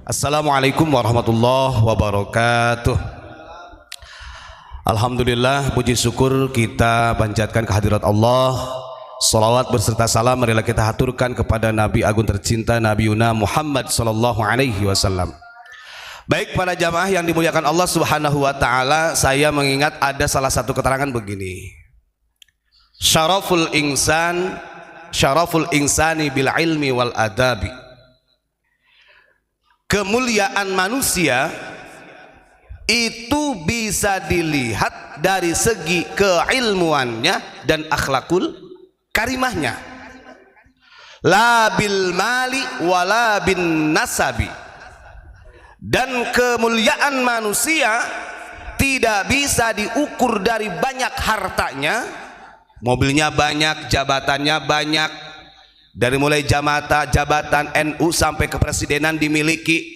Assalamualaikum warahmatullahi wabarakatuh. Alhamdulillah, puji syukur kita panjatkan kehadirat Allah. Salawat berserta salam marilah kita haturkan kepada Nabi agung tercinta Nabi Yuna Muhammad sallallahu alaihi wasallam. Baik para jamaah yang dimuliakan Allah Subhanahu wa taala, saya mengingat ada salah satu keterangan begini. Syaraful insani bil ilmi wal adabi. Kemuliaan manusia itu bisa dilihat dari segi keilmuannya dan akhlakul karimahnya. La bil mali wala bin nasabi. Dan kemuliaan manusia tidak bisa diukur dari banyak hartanya, mobilnya banyak, jabatannya banyak, dari mulai jabatan NU sampai kepresidenan dimiliki,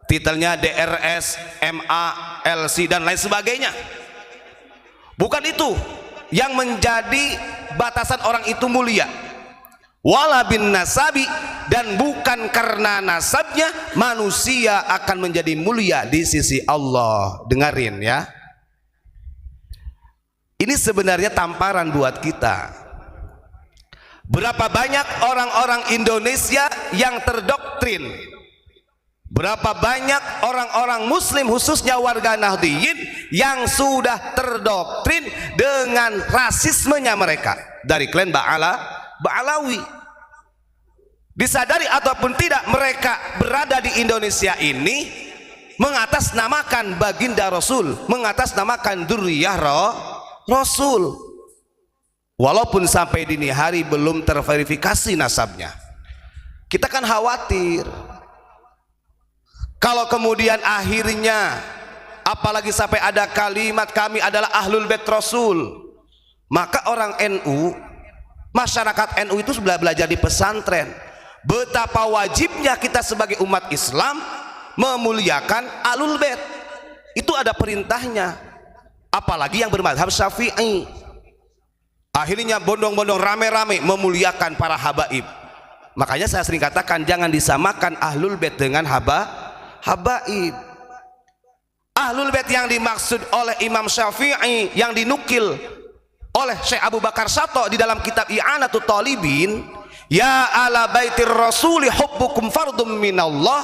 titelnya DRS, MA, LC dan lain sebagainya. Bukan itu yang menjadi batasan orang itu mulia. Wala bin nasabi, dan bukan karena nasabnya manusia akan menjadi mulia di sisi Allah. Dengarin ya, ini sebenarnya tamparan buat kita. Berapa banyak orang-orang Indonesia yang terdoktrin, berapa banyak orang-orang muslim khususnya warga Nahdliyin yang sudah terdoktrin dengan rasismenya mereka dari klan Ba'alawi. Disadari ataupun tidak, mereka berada di Indonesia ini mengatasnamakan baginda Rasul, mengatasnamakan dzurriyyah Rasul. Walaupun sampai dini hari belum terverifikasi nasabnya. Kita kan khawatir kalau kemudian akhirnya, apalagi sampai ada kalimat kami adalah ahlul bait Rasul, maka orang NU, masyarakat NU itu sudah belajar di pesantren betapa wajibnya kita sebagai umat Islam memuliakan ahlul bait. Itu ada perintahnya, apalagi yang bermadzhab Syafi'i. Akhirnya bondong-bondong rame-rame memuliakan para habaib. Makanya saya sering katakan jangan disamakan ahlul bait dengan habaib. Ahlul bait yang dimaksud oleh Imam Syafi'i yang dinukil oleh Syekh Abu Bakar Sato di dalam kitab I'anatul Talibin, ya ala baitir rasuli hubbukum fardum minallah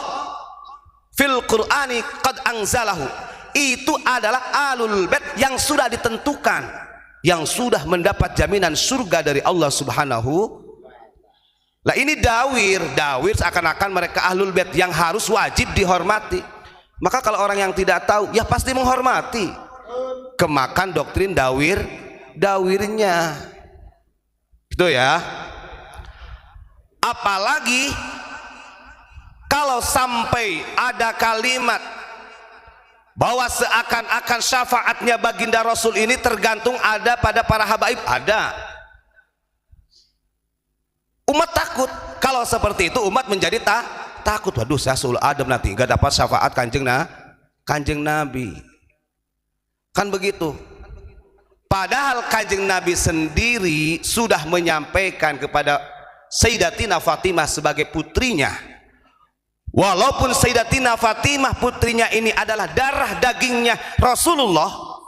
fil qur'ani qad anzalahu. Itu adalah ahlul bait yang sudah ditentukan, yang sudah mendapat jaminan surga dari Allah Subhanahu. Lah ini dawir seakan-akan mereka ahlul bait yang harus wajib dihormati. Maka kalau orang yang tidak tahu, ya pasti menghormati. Kemakan doktrin dawirnya. Itu ya. Apalagi kalau sampai ada kalimat bahwa seakan-akan syafaatnya baginda Rasul ini tergantung ada pada para habaib. Ada. Umat takut kalau seperti itu, umat menjadi takut. Waduh, saya sul Adam nanti gak dapat syafaat kanjeng Nabi, kan begitu. Padahal kanjeng Nabi sendiri sudah menyampaikan kepada Sayyidatina Fatimah sebagai putrinya, walaupun Sayyidatina Fatimah putrinya ini adalah darah dagingnya Rasulullah,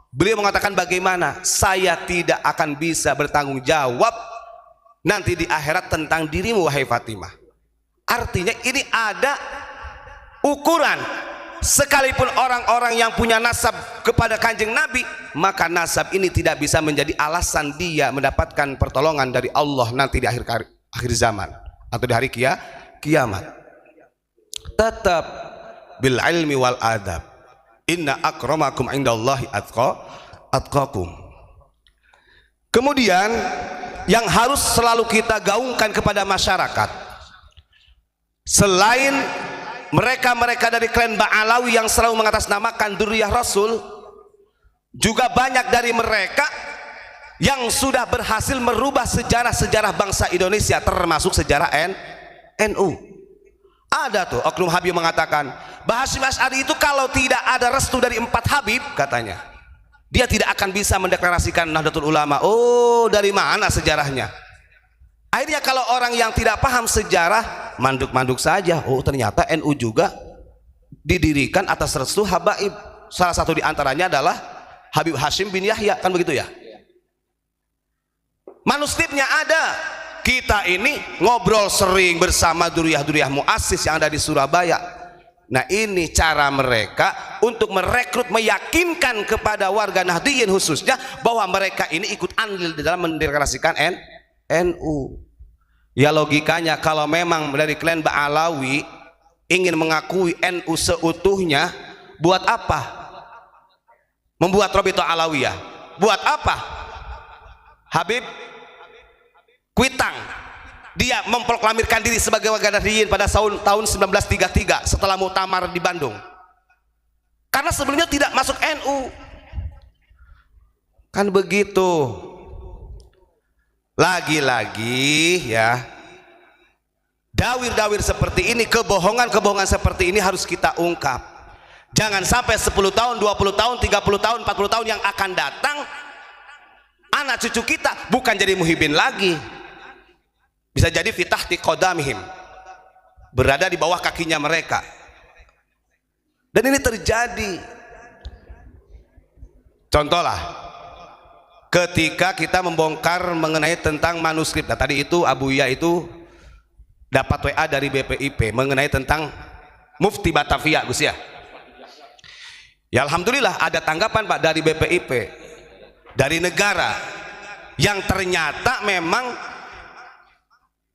beliau mengatakan bagaimana saya tidak akan bisa bertanggung jawab nanti di akhirat tentang dirimu wahai Fatimah. Artinya ini ada ukuran. Sekalipun orang-orang yang punya nasab kepada kanjeng Nabi, maka nasab ini tidak bisa menjadi alasan dia mendapatkan pertolongan dari Allah nanti di akhir zaman atau di hari kiamat. Tetap bil ilmi wal adab. Inna akramakum indallahi atqakum. Kemudian yang harus selalu kita gaungkan kepada masyarakat, selain mereka-mereka dari klan Ba'alawi yang selalu mengatasnamakan dzurriyyah Rasul, juga banyak dari mereka yang sudah berhasil merubah sejarah-sejarah bangsa Indonesia, termasuk sejarah NU. Ada tuh oknum Habib mengatakan Mbah Hasyim Asy'ari itu kalau tidak ada restu dari 4 Habib, katanya dia tidak akan bisa mendeklarasikan Nahdlatul Ulama. Oh, dari mana sejarahnya? Akhirnya kalau orang yang tidak paham sejarah manduk-manduk saja. Oh ternyata NU juga didirikan atas restu habaib. Salah satu diantaranya adalah Habib Hashim bin Yahya, kan begitu ya. Manuskripnya ada. Kita ini ngobrol sering bersama duriyah-duriyah muassis yang ada di Surabaya. Nah ini cara mereka untuk merekrut, meyakinkan kepada warga Nahdliyin khususnya bahwa mereka ini ikut andil di dalam mendeklarasikan NU. Ya logikanya kalau memang dari klan Ba'alawi ingin mengakui NU seutuhnya, buat apa membuat Robito Alawiyah? Buat apa Habib Kuitang dia memproklamirkan diri sebagai warga Nahdliyin pada tahun 1933 setelah muktamar di Bandung? Karena sebelumnya tidak masuk NU. Kan begitu. Lagi-lagi ya, dawir-dawir seperti ini, kebohongan-kebohongan seperti ini harus kita ungkap. Jangan sampai 10 tahun, 20 tahun, 30 tahun, 40 tahun yang akan datang anak cucu kita bukan jadi muhibin lagi, bisa jadi fitahti qadamihim, berada di bawah kakinya mereka. Dan ini terjadi. Contohlah ketika kita membongkar mengenai tentang manuskrip. Nah, tadi itu Abuya itu dapat WA dari BPIP mengenai tentang Mufti Batavia, Gus ya. Ya alhamdulillah ada tanggapan Pak dari BPIP, dari negara, yang ternyata memang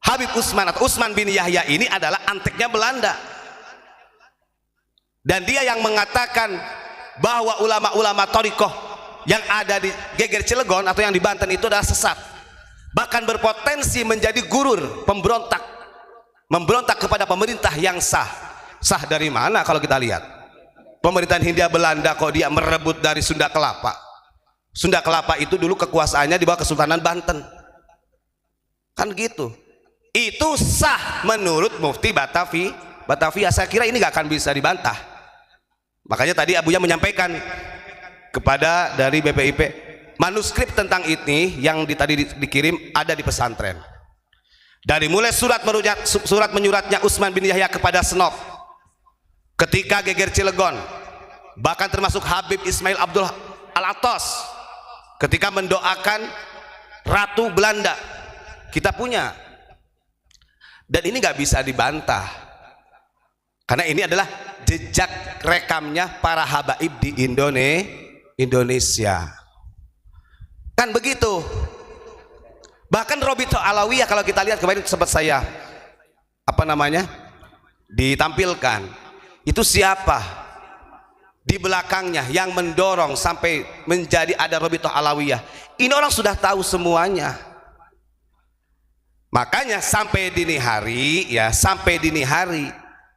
Habib Utsman atau Utsman bin Yahya ini adalah anteknya Belanda, dan dia yang mengatakan bahwa ulama-ulama thariqah yang ada di Geger Cilegon atau yang di Banten itu adalah sesat, bahkan berpotensi menjadi gurur memberontak kepada pemerintah yang sah. Sah dari mana kalau kita lihat pemerintahan Hindia Belanda kok dia merebut dari Sunda Kelapa. Sunda Kelapa itu dulu kekuasaannya di bawah Kesultanan Banten, kan gitu. Itu sah menurut Mufti Batavia. Saya kira ini gak akan bisa dibantah. Makanya tadi Abuya menyampaikan kepada dari BPIP, manuskrip tentang ini yang tadi dikirim ada di pesantren. Dari mulai surat menyuratnya Utsman bin Yahya kepada Senop ketika Geger Cilegon, bahkan termasuk Habib Ismail Abdul Al-Atos ketika mendoakan Ratu Belanda, kita punya. Dan ini nggak bisa dibantah karena ini adalah jejak rekamnya para habaib di Indonesia, kan begitu. Bahkan Robito Alawiyah kalau kita lihat kemarin sempat saya ditampilkan, itu siapa di belakangnya yang mendorong sampai menjadi ada Robito Alawiyah. Ini orang sudah tahu semuanya. Makanya sampai dini hari,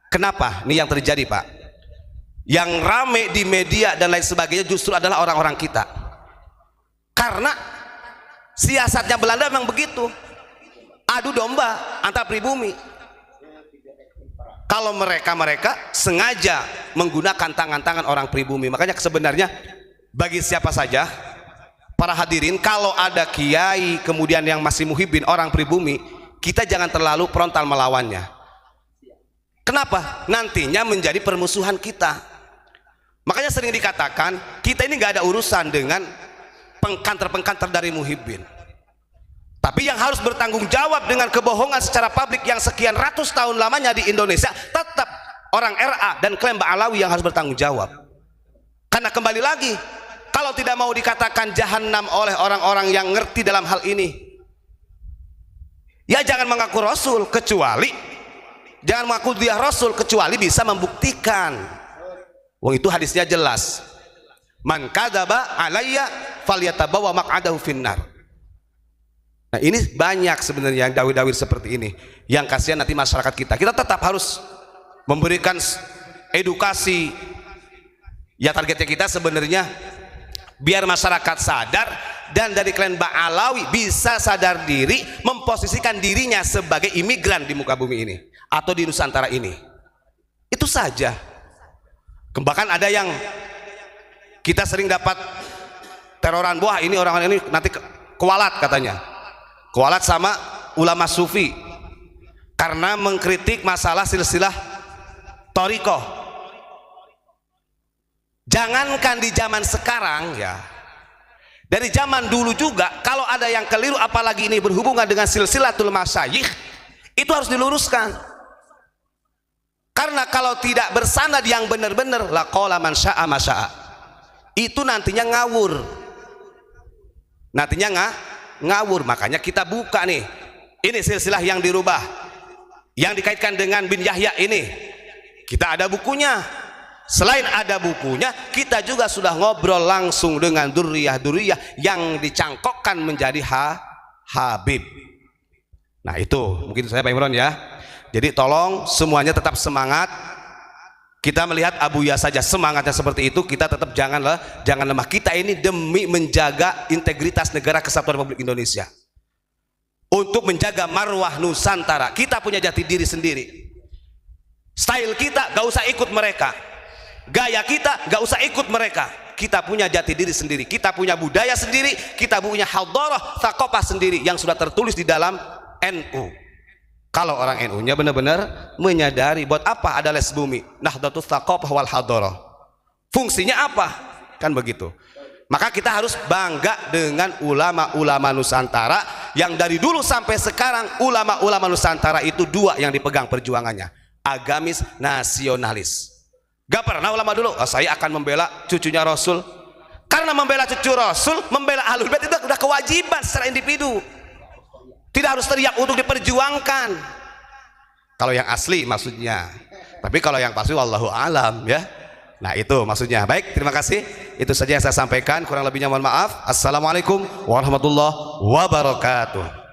kenapa nih yang terjadi Pak? Yang rame di media dan lain sebagainya justru adalah orang-orang kita. Karena siasatnya Belanda memang begitu, adu domba antar pribumi. Kalau mereka sengaja menggunakan tangan-tangan orang pribumi. Makanya sebenarnya bagi siapa saja para hadirin, kalau ada kiai kemudian yang masih muhibin orang pribumi, kita jangan terlalu frontal melawannya. Kenapa? Nantinya menjadi permusuhan kita. Makanya sering dikatakan kita ini nggak ada urusan dengan pengkanter-pengkanter dari muhibin, tapi yang harus bertanggung jawab dengan kebohongan secara publik yang sekian ratus tahun lamanya di Indonesia, tetap orang RA dan klan Ba'alawi yang harus bertanggung jawab. Karena kembali lagi, kalau tidak mau dikatakan jahanam oleh orang-orang yang ngerti dalam hal ini, ya jangan mengaku Rasul kecuali dia Rasul kecuali bisa membuktikan. Wong itu hadisnya jelas. Man kadzaba alayya falyatabawa maq'adahu finnar. Nah, ini banyak sebenarnya yang dawir-dawir seperti ini yang kasihan nanti masyarakat kita. Kita tetap harus memberikan edukasi. Ya targetnya kita sebenarnya biar masyarakat sadar, dan dari klan Ba'alawi bisa sadar diri, memposisikan dirinya sebagai imigran di muka bumi ini atau di Nusantara ini. Itu saja. Bahkan ada yang kita sering dapat teroran, wah ini orang ini nanti kualat katanya, kualat sama ulama sufi. karena mengkritik masalah silsilah thariqah. Jangankan di zaman sekarang ya, dari zaman dulu juga kalau ada yang keliru, apalagi ini berhubungan dengan silsilatul masyayikh, itu harus diluruskan. Karena kalau tidak bersanad yang benar-benar, laqala man syaa ma syaa, itu nantinya ngawur. Nantinya ngawur. Makanya kita buka nih, ini silsilah yang dirubah, yang dikaitkan dengan bin Yahya ini, kita ada bukunya. Selain ada bukunya, kita juga sudah ngobrol langsung dengan duriyah-duriyah yang dicangkokkan menjadi Habib. Nah itu mungkin saya Pak Imron ya. Jadi tolong semuanya tetap semangat. Kita melihat Abuya saja semangatnya seperti itu, kita tetap jangan lemah. Kita ini demi menjaga integritas negara kesatuan Republik Indonesia, untuk menjaga marwah Nusantara. Kita punya jati diri sendiri. Style kita gak usah ikut mereka, gaya kita gak usah ikut mereka. Kita punya jati diri sendiri, kita punya budaya sendiri, kita punya hadharah, thaqafah sendiri yang sudah tertulis di dalam NU. Kalau orang NU-nya benar-benar menyadari buat apa ada les bumi, Nahdlatul Thaqafah wal Hadharah, fungsinya apa, kan begitu. Maka kita harus bangga dengan ulama-ulama Nusantara yang dari dulu sampai sekarang. Ulama-ulama Nusantara itu dua yang dipegang perjuangannya, agamis, nasionalis. Gak pernah ulama dulu, saya akan membela cucunya Rasul. Karena membela cucu Rasul, membela Ahlul Bait itu udah kewajiban secara individu, tidak harus teriak untuk diperjuangkan. Kalau yang asli maksudnya. Tapi kalau yang palsu wallahu alam ya. Nah itu maksudnya. Baik, terima kasih. Itu saja yang saya sampaikan, kurang lebihnya mohon maaf. Assalamualaikum warahmatullahi wabarakatuh.